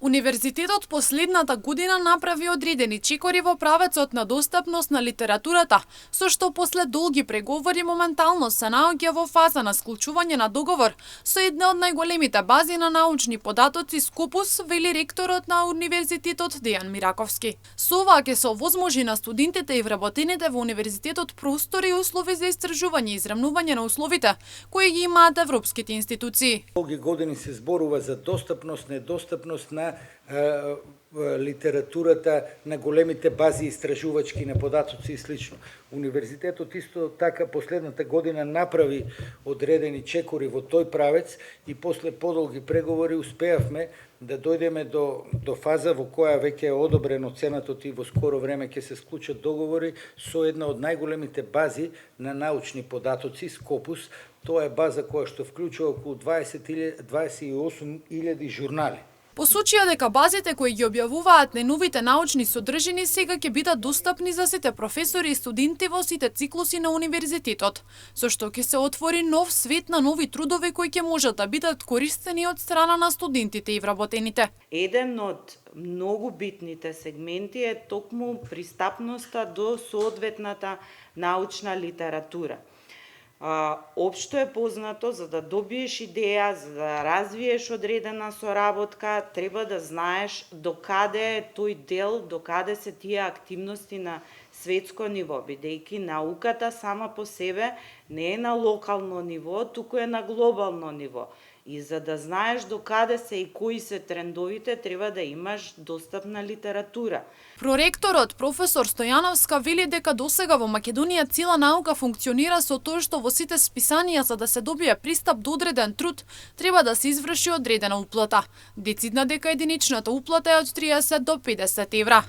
Универзитетот последната година направи одредени чекори во правецот на достапност на литературата, со што после долги преговори моментално се наоѓа во фаза на склучување на договор со една од најголемите бази на научни податоци Скопус, вели ректорот на Универзитетот Дејан Мираковски. Со ова ќе се овозможи на студентите и вработените во универзитетот простори и услови за истражување и израмнување на условите кои ги имаат европските институции. Долги години се зборува за достапност, недостапност на литературата, на големите бази истражувачки на податоци и слично. Универзитетот исто така последната година направи одредени чекори во тој правец и после подолги преговори успеавме да дојдеме до фаза во која веќе е одобрено ценатот и во скоро време ќе се склучат договори со една од најголемите бази на научни податоци, Скопус. Тоа е база која што вклучува околу 28.000 журнали. Посочија дека базите кои ги објавуваат најновите научни содржини сега ќе бидат достапни за сите професори и студенти во сите циклуси на универзитетот, со што ќе се отвори нов свет на нови трудови кои ќе можат да бидат користени од страна на студентите и вработените. Еден од многу битните сегменти е токму пристапноста до соодветната научна литература. Општо е познато, за да добиеш идеја, за да развиеш одредена соработка, треба да знаеш докаде е тој дел, докаде се тие активности на светско ниво, бидејќи науката сама по себе не е на локално ниво, туку е на глобално ниво. И за да знаеш докаде се и кои се трендовите, треба да имаш достапна литература. Проректорот професор Стојановска вели дека досега во Македонија цела наука функционира со тоа што во сите списанија за да се добие пристап до одреден труд треба да се изврши одредена уплата. Децидна дека единичната уплата е од 30 до 50 евра.